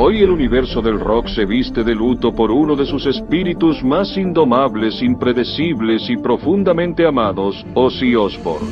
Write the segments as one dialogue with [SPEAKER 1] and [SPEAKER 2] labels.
[SPEAKER 1] Hoy el universo del rock se viste de luto por uno de sus espíritus más indomables, impredecibles y profundamente amados, Ozzy Osbourne.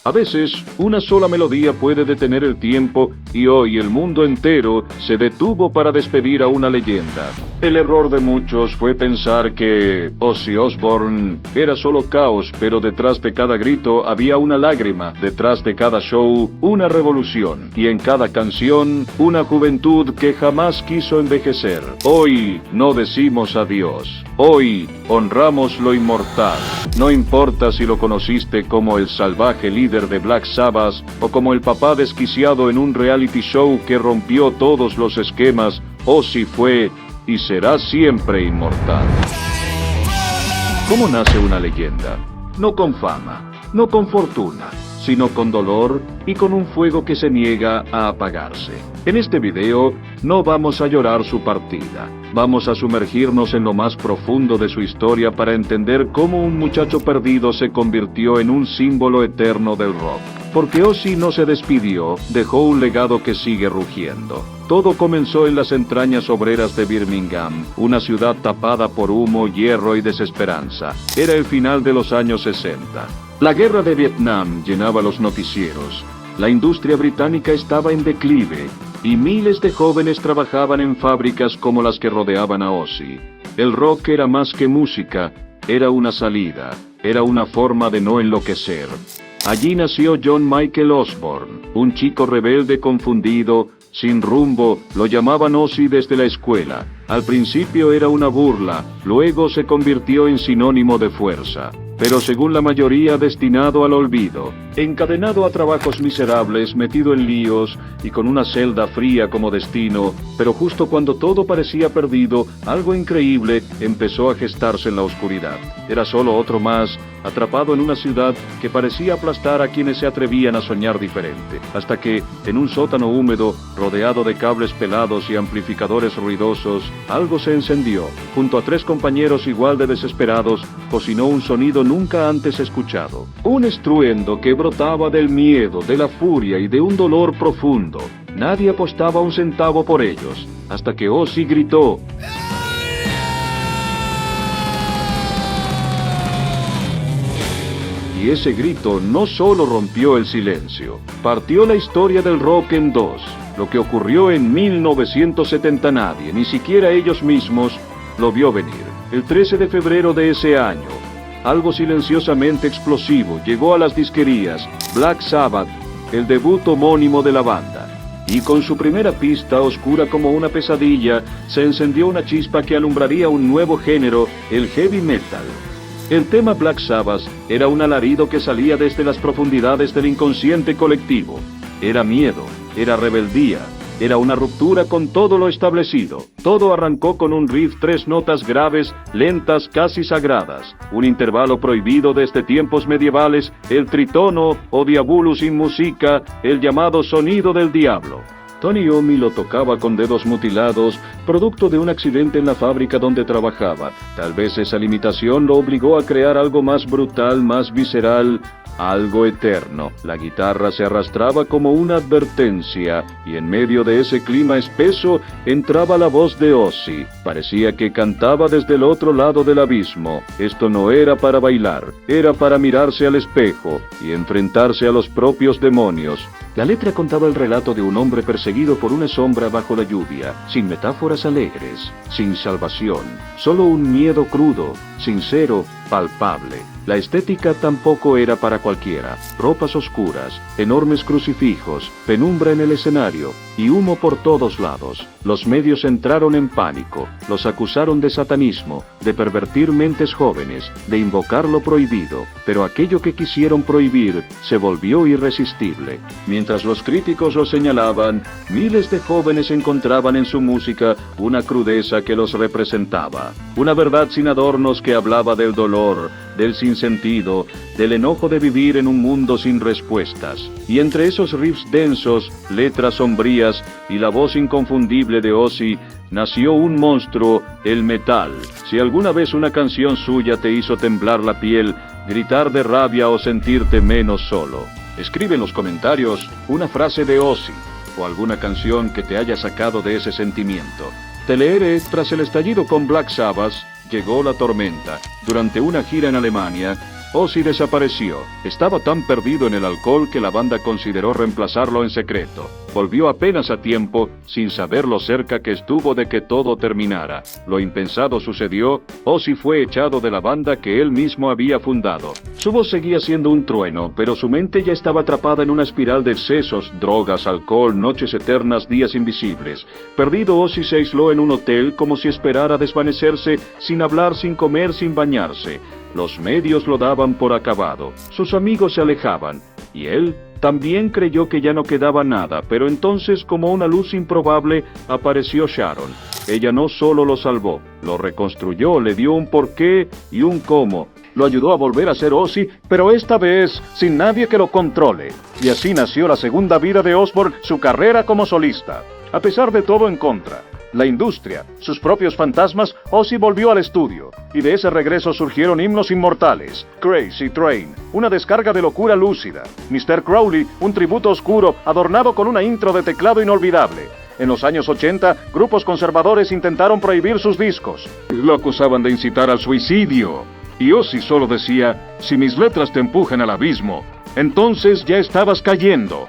[SPEAKER 1] A veces, una sola melodía puede detener el tiempo, y hoy el mundo entero se detuvo para despedir a una leyenda. El error de muchos fue pensar que Ozzy Osbourne era solo caos, pero detrás de cada grito había una lágrima, detrás de cada show una revolución, y en cada canción una juventud que jamás quiso envejecer. Hoy no decimos adiós. Hoy honramos lo inmortal. No importa si lo conociste como el salvaje líder de Black Sabbath o como el papá desquiciado en un reality show que rompió todos los esquemas, Ozzy fue y será siempre inmortal. ¿Cómo nace una leyenda? No con fama, no con fortuna, sino con dolor y con un fuego que se niega a apagarse. En este video no vamos a llorar su partida. Vamos a sumergirnos en lo más profundo de su historia para entender cómo un muchacho perdido se convirtió en un símbolo eterno del rock. Porque Ozzy no se despidió, dejó un legado que sigue rugiendo. Todo comenzó en las entrañas obreras de Birmingham, una ciudad tapada por humo, hierro y desesperanza. Era el final de los años 60. La guerra de Vietnam llenaba los noticieros. La industria británica estaba en declive, y miles de jóvenes trabajaban en fábricas como las que rodeaban a Ozzy. El rock era más que música, era una salida, era una forma de no enloquecer. Allí nació John Michael Osbourne, un chico rebelde confundido, sin rumbo. Lo llamaban Ozzy desde la escuela. Al principio era una burla, luego se convirtió en sinónimo de fuerza, pero según la mayoría destinado al olvido. Encadenado a trabajos miserables, metido en líos y con una celda fría como destino, pero justo cuando todo parecía perdido, algo increíble empezó a gestarse en la oscuridad. Era solo otro más, atrapado en una ciudad que parecía aplastar a quienes se atrevían a soñar diferente, hasta que, en un sótano húmedo, rodeado de cables pelados y amplificadores ruidosos, algo se encendió. Junto a 3 compañeros igual de desesperados, cocinó un sonido nunca antes escuchado. Un estruendo que brotaba del miedo, de la furia y de un dolor profundo. Nadie apostaba un centavo por ellos, hasta que Ozzy gritó. Y ese grito no solo rompió el silencio, partió la historia del rock en dos. Lo que ocurrió en 1970 nadie, ni siquiera ellos mismos, lo vio venir. El 13 de febrero de ese año, algo silenciosamente explosivo llegó a las disquerías, Black Sabbath, el debut homónimo de la banda. Y con su primera pista, oscura como una pesadilla, se encendió una chispa que alumbraría un nuevo género, el heavy metal. El tema Black Sabbath era un alarido que salía desde las profundidades del inconsciente colectivo. Era miedo, era rebeldía, era una ruptura con todo lo establecido. Todo arrancó con un riff, 3 notas graves, lentas, casi sagradas. Un intervalo prohibido desde tiempos medievales, el tritono o diabolus in musica, el llamado sonido del diablo. Tony Iommi lo tocaba con dedos mutilados, producto de un accidente en la fábrica donde trabajaba. Tal vez esa limitación lo obligó a crear algo más brutal, más visceral, algo eterno. La guitarra se arrastraba como una advertencia, y en medio de ese clima espeso entraba la voz de Ozzy. Parecía que cantaba desde el otro lado del abismo. Esto no era para bailar, era para mirarse al espejo y enfrentarse a los propios demonios. La letra contaba el relato de un hombre perseguido por una sombra bajo la lluvia, sin metáforas alegres, sin salvación, solo un miedo crudo, sincero, palpable. La estética tampoco era para cualquiera. Ropas oscuras, enormes crucifijos, penumbra en el escenario y humo por todos lados. Los medios entraron en pánico. Los acusaron de satanismo, de pervertir mentes jóvenes, de invocar lo prohibido. Pero aquello que quisieron prohibir se volvió irresistible. Mientras los críticos lo señalaban, miles de jóvenes encontraban en su música una crudeza que los representaba. Una verdad sin adornos que hablaba del dolor, del sinsentido, del enojo de vivir en un mundo sin respuestas. Y entre esos riffs densos, letras sombrías y la voz inconfundible de Ozzy, nació un monstruo, el metal. Si alguna vez una canción suya te hizo temblar la piel, gritar de rabia o sentirte menos solo, escribe en los comentarios una frase de Ozzy. o alguna canción que te haya sacado de ese sentimiento. Te leeré, tras el estallido con Black Sabbath, llegó la tormenta. Durante una gira en Alemania, Ozzy desapareció. Estaba tan perdido en el alcohol que la banda consideró reemplazarlo en secreto. Volvió apenas a tiempo, sin saber lo cerca que estuvo de que todo terminara. Lo impensado sucedió, Ozzy fue echado de la banda que él mismo había fundado. Su voz seguía siendo un trueno, pero su mente ya estaba atrapada en una espiral de excesos, drogas, alcohol, noches eternas, días invisibles. Perdido, Ozzy se aisló en un hotel como si esperara desvanecerse, sin hablar, sin comer, sin bañarse. Los medios lo daban por acabado, sus amigos se alejaban, y él también creyó que ya no quedaba nada, pero entonces, como una luz improbable, apareció Sharon. Ella no solo lo salvó, lo reconstruyó, le dio un porqué y un cómo. Lo ayudó a volver a ser Ozzy, pero esta vez sin nadie que lo controle. Y así nació la segunda vida de Osbourne, su carrera como solista. A pesar de todo en contra, la industria, sus propios fantasmas, Ozzy volvió al estudio, y de ese regreso surgieron himnos inmortales. Crazy Train, una descarga de locura lúcida. Mr. Crowley, un tributo oscuro, adornado con una intro de teclado inolvidable. En los años 80, grupos conservadores intentaron prohibir sus discos. Lo acusaban de incitar al suicidio. Y Ozzy solo decía, si mis letras te empujan al abismo, entonces ya estabas cayendo.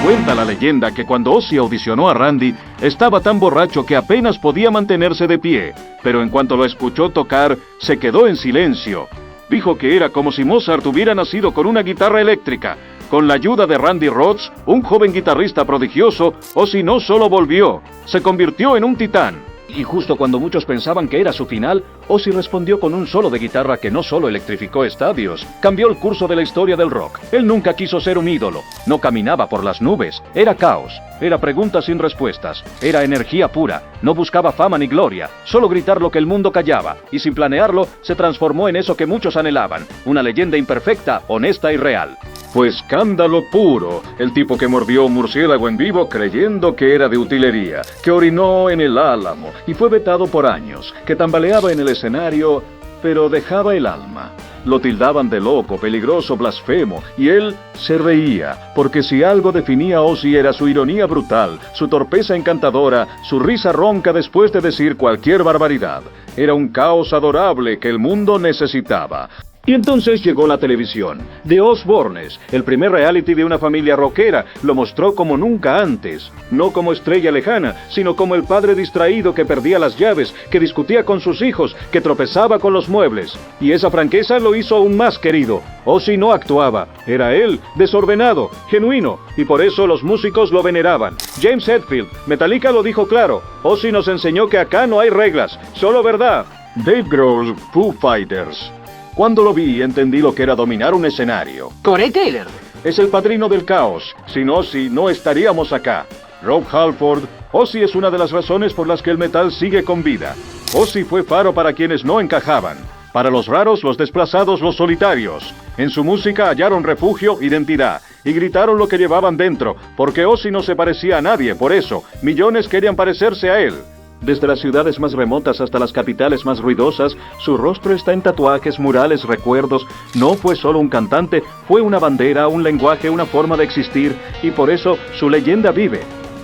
[SPEAKER 1] Cuenta la leyenda que cuando Ozzy audicionó a Randy, estaba tan borracho que apenas podía mantenerse de pie, pero en cuanto lo escuchó tocar, se quedó en silencio. Dijo que era como si Mozart hubiera nacido con una guitarra eléctrica. Con la ayuda de Randy Rhoads, un joven guitarrista prodigioso, Ozzy no solo volvió, se convirtió en un titán. Y justo cuando muchos pensaban que era su final, Ozzy respondió con un solo de guitarra que no solo electrificó estadios, cambió el curso de la historia del rock. Él nunca quiso ser un ídolo, no caminaba por las nubes, era caos, era preguntas sin respuestas, era energía pura, no buscaba fama ni gloria, solo gritar lo que el mundo callaba, y sin planearlo, se transformó en eso que muchos anhelaban, una leyenda imperfecta, honesta y real. Fue escándalo puro, el tipo que mordió un murciélago en vivo creyendo que era de utilería, que orinó en el Álamo y fue vetado por años, que tambaleaba en el escenario, pero dejaba el alma. Lo tildaban de loco, peligroso, blasfemo, y él se reía, porque si algo definía a Ozzy era su ironía brutal, su torpeza encantadora, su risa ronca después de decir cualquier barbaridad. Era un caos adorable que el mundo necesitaba. Y entonces llegó la televisión, The Osbournes, el primer reality de una familia rockera, lo mostró como nunca antes, no como estrella lejana, sino como el padre distraído que perdía las llaves, que discutía con sus hijos, que tropezaba con los muebles. Y esa franqueza lo hizo aún más querido. Ozzy no actuaba, era él, desordenado, genuino, y por eso los músicos lo veneraban. James Hetfield, Metallica lo dijo claro, Ozzy nos enseñó que acá no hay reglas, solo verdad. Dave Grohl, Foo Fighters. Cuando lo vi, entendí lo que era dominar un escenario.
[SPEAKER 2] Corey Taylor.
[SPEAKER 1] Es el padrino del caos. Sin Ozzy no estaríamos acá. Rob Halford. Ozzy es una de las razones por las que el metal sigue con vida. Ozzy fue faro para quienes no encajaban. Para los raros, los desplazados, los solitarios. En su música hallaron refugio, identidad. Y gritaron lo que llevaban dentro. Porque Ozzy no se parecía a nadie, por eso millones querían parecerse a él. Desde las ciudades más remotas hasta las capitales más ruidosas, su rostro está en tatuajes, murales, recuerdos. No fue solo un cantante, fue una bandera, un lenguaje, una forma de existir, y por eso su leyenda vive.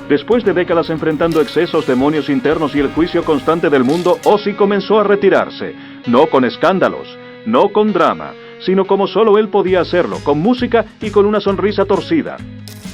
[SPEAKER 1] Después de décadas enfrentando excesos, demonios internos y el juicio constante del mundo, Ozzy comenzó a retirarse. No con escándalos, no con drama, sino como solo él podía hacerlo, con música y con una sonrisa torcida.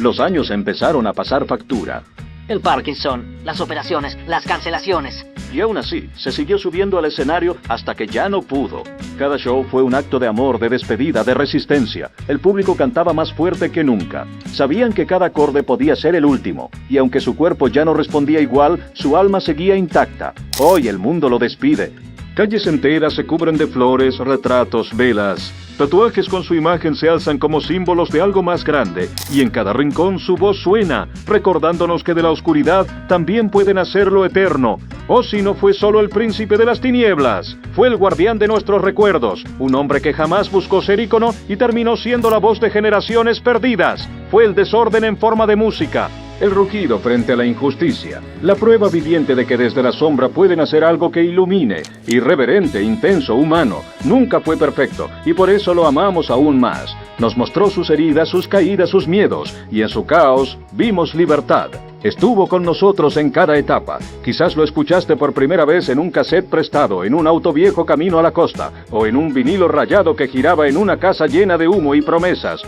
[SPEAKER 1] Los años empezaron a pasar factura.
[SPEAKER 2] El Parkinson, las operaciones, las cancelaciones.
[SPEAKER 1] Y aún así, se siguió subiendo al escenario hasta que ya no pudo. Cada show fue un acto de amor, de despedida, de resistencia. El público cantaba más fuerte que nunca. Sabían que cada acorde podía ser el último. Y aunque su cuerpo ya no respondía igual, su alma seguía intacta. Hoy el mundo lo despide. Calles enteras se cubren de flores, retratos, velas. Tatuajes con su imagen se alzan como símbolos de algo más grande, y en cada rincón su voz suena, recordándonos que de la oscuridad también puede nacer lo eterno. Ozzy no fue solo el príncipe de las tinieblas, fue el guardián de nuestros recuerdos, un hombre que jamás buscó ser ícono y terminó siendo la voz de generaciones perdidas. Fue el desorden en forma de música, el rugido frente a la injusticia, la prueba viviente de que desde la sombra pueden hacer algo que ilumine, irreverente, intenso, humano. Nunca fue perfecto, y por eso lo amamos aún más. Nos mostró sus heridas, sus caídas, sus miedos, y en su caos vimos libertad. Estuvo con nosotros en cada etapa. Quizás lo escuchaste por primera vez en un cassette prestado, en un auto viejo camino a la costa, o en un vinilo rayado que giraba en una casa llena de humo y promesas.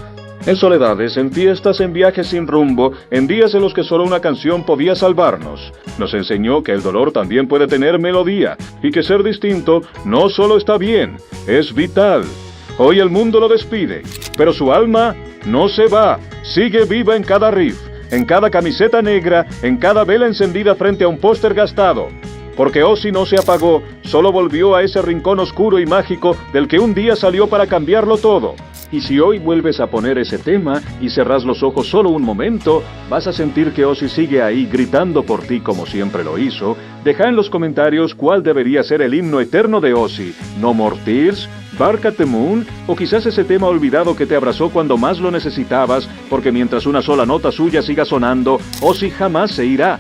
[SPEAKER 1] En soledades, en fiestas, en viajes sin rumbo, en días en los que solo una canción podía salvarnos. Nos enseñó que el dolor también puede tener melodía, y que ser distinto no solo está bien, es vital. Hoy el mundo lo despide, pero su alma no se va, sigue viva en cada riff, en cada camiseta negra, en cada vela encendida frente a un póster gastado. Porque Ozzy no se apagó, solo volvió a ese rincón oscuro y mágico del que un día salió para cambiarlo todo. Y si hoy vuelves a poner ese tema y cerrás los ojos solo un momento, vas a sentir que Ozzy sigue ahí gritando por ti como siempre lo hizo. Deja en los comentarios cuál debería ser el himno eterno de Ozzy. No More Tears, Bark at the Moon, o quizás ese tema olvidado que te abrazó cuando más lo necesitabas, porque mientras una sola nota suya siga sonando, Ozzy jamás se irá.